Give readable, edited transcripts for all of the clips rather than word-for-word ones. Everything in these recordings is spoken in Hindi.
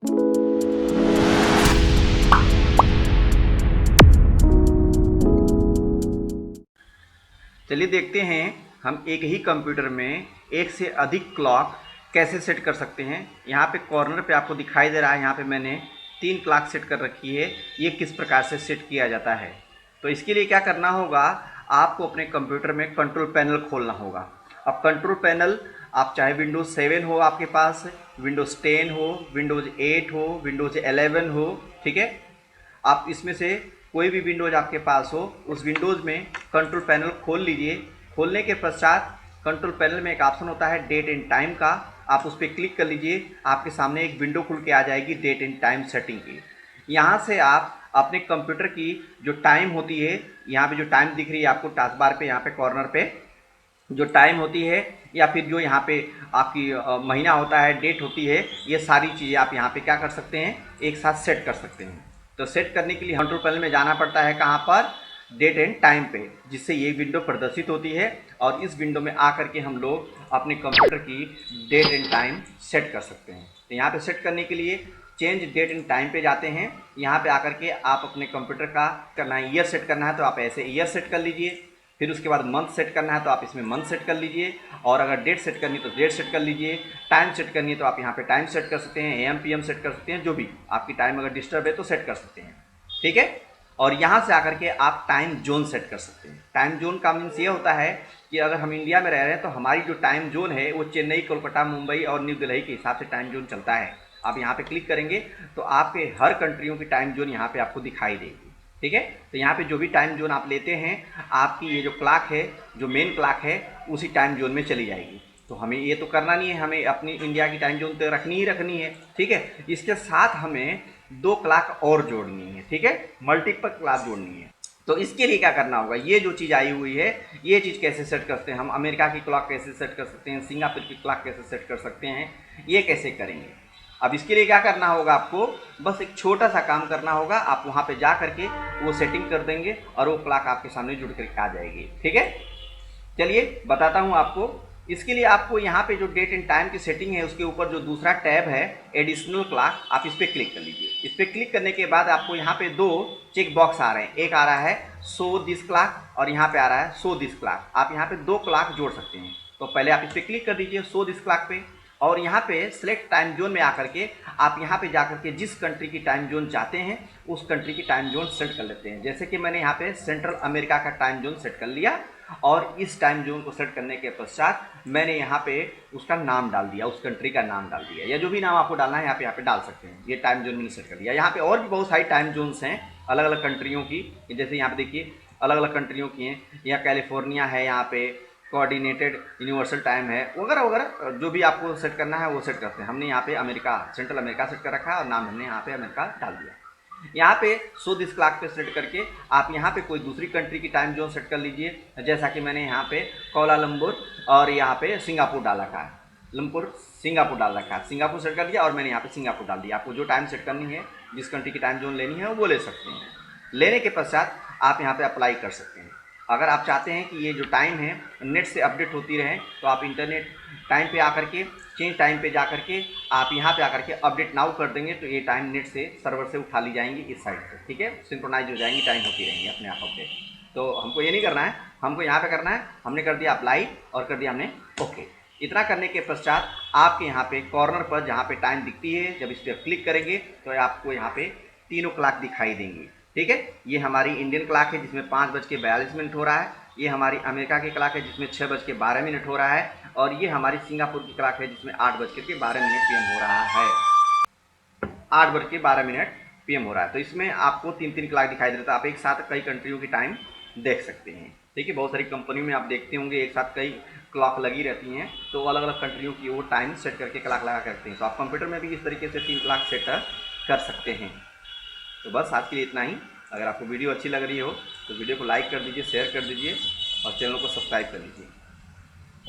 चलिए देखते हैं हम एक ही कंप्यूटर में एक से अधिक क्लॉक कैसे सेट कर सकते हैं। यहाँ पे कॉर्नर पे आपको दिखाई दे रहा है, यहाँ पे मैंने 3 क्लॉक सेट कर रखी है। ये किस प्रकार से सेट किया जाता है, तो इसके लिए क्या करना होगा, आपको अपने कंप्यूटर में कंट्रोल पैनल खोलना होगा। अब कंट्रोल पैनल आप चाहे विंडोज़ 7 हो आपके पास, विंडोज़ 10 हो, विंडोज़ 8 हो, विंडोज़ 11 हो, ठीक है। आप इसमें से कोई भी विंडोज आपके पास हो, उस विंडोज़ में कंट्रोल पैनल खोल लीजिए। खोलने के पश्चात कंट्रोल पैनल में एक ऑप्शन होता है डेट एंड टाइम का, आप उस पर क्लिक कर लीजिए। आपके सामने एक विंडो खुल के आ जाएगी डेट एंड टाइम सेटिंग की। यहाँ से आप अपने कंप्यूटर की जो टाइम होती है, यहाँ पे जो टाइम दिख रही है आपको टास्क बार पे, यहाँ पे कॉर्नर पे जो टाइम होती है, या फिर जो यहाँ पे आपकी महीना होता है, डेट होती है, ये सारी चीज़ें आप यहाँ पे क्या कर सकते हैं, एक साथ सेट कर सकते हैं। तो सेट करने के लिए कंट्रोल पैनल में जाना पड़ता है, कहाँ पर, डेट एंड टाइम पे, जिससे ये विंडो प्रदर्शित होती है। और इस विंडो में आकर के हम लोग अपने कंप्यूटर की डेट एंड टाइम सेट कर सकते हैं। तो यहाँ पे सेट करने के लिए चेंज डेट एंड टाइम पे जाते हैं। यहाँ पे आकर के आप अपने कंप्यूटर का करना है, ईयर सेट करना है तो आप ऐसे ईयर सेट कर लीजिए। फिर उसके बाद मंथ सेट करना है तो आप इसमें मंथ सेट कर लीजिए, और अगर डेट सेट करनी है तो डेट सेट कर लीजिए। टाइम सेट करनी है तो आप यहाँ पे टाइम सेट कर सकते हैं, AM PM सेट कर सकते हैं, जो भी आपकी टाइम अगर डिस्टर्ब है तो सेट कर सकते हैं, ठीक है। और यहाँ से आकर के आप टाइम जोन सेट कर सकते हैं। टाइम जोन का मीन्स ये होता है कि अगर हम इंडिया में रह रहे हैं तो हमारी जो टाइम जोन है वो चेन्नई, कोलकाता, मुंबई और न्यू दिल्ली के हिसाब से टाइम जोन चलता है। आप यहाँ पे क्लिक करेंगे तो आपके हर कंट्रियों की टाइम जोन यहाँ पे आपको दिखाई देगी, ठीक है। तो यहाँ पे जो भी टाइम जोन आप लेते हैं, आपकी ये जो क्लॉक है, जो मेन क्लॉक है, उसी टाइम जोन में चली जाएगी। तो हमें ये तो करना नहीं है, हमें अपनी इंडिया की टाइम जोन तो रखनी ही रखनी है, ठीक है। इसके साथ हमें 2 क्लॉक और जोड़नी है, ठीक है, मल्टीपल क्लॉक जोड़नी है। तो इसके लिए क्या करना होगा, ये जो चीज़ आई हुई है, ये चीज़ कैसे सेट करते हैं हम, अमेरिका की क्लॉक कैसे सेट कर सकते हैं, सिंगापुर की क्लॉक कैसे सेट कर सकते हैं, ये कैसे करेंगे। अब इसके लिए क्या करना होगा, आपको बस एक छोटा सा काम करना होगा। आप वहाँ पे जा करके वो सेटिंग कर देंगे और वो क्लॉक आपके सामने जुड़ करके आ जाएगी, ठीक है। चलिए बताता हूँ आपको। इसके लिए आपको यहाँ पे जो डेट एंड टाइम की सेटिंग है, उसके ऊपर जो दूसरा टैब है एडिशनल क्लॉक, आप इस पर क्लिक कर लीजिए। इस पर क्लिक करने के बाद आपको यहाँ पे 2 चेक बॉक्स आ रहे हैं। एक आ रहा है शो दिस क्लॉक और यहाँ पे आ रहा है शो दिस क्लॉक। आप यहाँ पे 2 क्लॉक जोड़ सकते हैं। तो पहले आप इस पर क्लिक कर दीजिए शो दिस क्लॉक पे, और यहाँ पे सेलेक्ट टाइम जोन में आकर के आप यहाँ पे जाकर के जिस कंट्री की टाइम जोन चाहते हैं उस कंट्री की टाइम जोन सेट कर लेते हैं। जैसे कि मैंने यहाँ पे सेंट्रल अमेरिका का टाइम जोन सेट कर लिया, और इस टाइम जोन को सेट करने के पश्चात मैंने यहाँ पे उसका नाम डाल दिया, उस कंट्री का नाम डाल दिया, या जो भी नाम आपको डालना है यहाँ पे डाल सकते हैं। ये टाइम जोन मैंने सेट कर दिया। यहाँ पे और भी बहुत सारी टाइम जोन्स हैं अलग अलग कंट्रियों की, जैसे यहाँ पे देखिए अलग अलग कंट्रियों की हैं। यहाँ कैलिफोर्निया है, यहाँ पे कोऑर्डिनेटेड यूनिवर्सल टाइम है, वगैरह वगैरह, जो भी आपको सेट करना है वो सेट करते हैं। हमने यहाँ पे अमेरिका, सेंट्रल अमेरिका सेट कर रखा है और नाम हमने यहाँ पे अमेरिका डाल दिया। यहाँ पे शो दिस क्लॉक पे सेट करके आप यहाँ पे कोई दूसरी कंट्री की टाइम जोन सेट कर लीजिए। जैसा कि मैंने यहाँ पे कोलालंपुर और यहाँ पे सिंगापुर डाल रखा है, लंपुर सिंगापुर डाल रखा है, सिंगापुर सेट कर दिया और मैंने यहाँ पे सिंगापुर डाल दिया। आपको जो टाइम सेट करनी है, जिस कंट्री की टाइम जोन लेनी है वो ले सकते हैं। लेने के पश्चात आप यहाँ पे अप्लाई कर सकते हैं। अगर आप चाहते हैं कि ये जो टाइम है नेट से अपडेट होती रहे, तो आप इंटरनेट टाइम पे आकर के चेंज टाइम पे जाकर के आप यहाँ पे आकर के अपडेट नाउ कर देंगे, तो ये टाइम नेट से सर्वर से उठा ली जाएंगी इस साइड से, ठीक है, सिंक्रोनाइज हो जाएंगी, टाइम होती रहेंगी अपने आप अपडेट। तो हमको ये नहीं करना है, हमको यहाँ पे करना है। हमने कर दिया अप्लाई और कर दिया हमने ओके। इतना करने के पश्चात आपके यहाँ पे कॉर्नर पर जहाँ पे टाइम दिखती है, जब इस पर क्लिक करेंगे तो आपको यहाँ पे 3 क्लॉक दिखाई देंगी, ठीक है। ये हमारी इंडियन क्लॉक है जिसमें 5:42 हो रहा है। ये हमारी अमेरिका की क्लॉक है जिसमें 6:12 हो रहा है। और ये हमारी सिंगापुर की क्लॉक है जिसमें 8:12 PM हो रहा है, 8:12 PM हो रहा है। तो इसमें आपको 3 क्लॉक दिखाई दे रहा है। आप एक साथ कई कंट्रियों की टाइम देख सकते हैं, ठीक है। बहुत सारी कंपनियों में आप देखते होंगे एक साथ कई क्लॉक लगी रहती हैं, तो अलग अलग कंट्रियों की वो टाइम सेट करके क्लॉक लगा करते हैं। तो आप कंप्यूटर में भी इस तरीके से 3 क्लॉक सेट कर सकते हैं। तो बस आज के लिए इतना ही। अगर आपको वीडियो अच्छी लग रही हो तो वीडियो को लाइक कर दीजिए, शेयर कर दीजिए और चैनल को सब्सक्राइब कर लीजिए।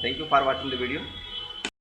Thank you for watching the video.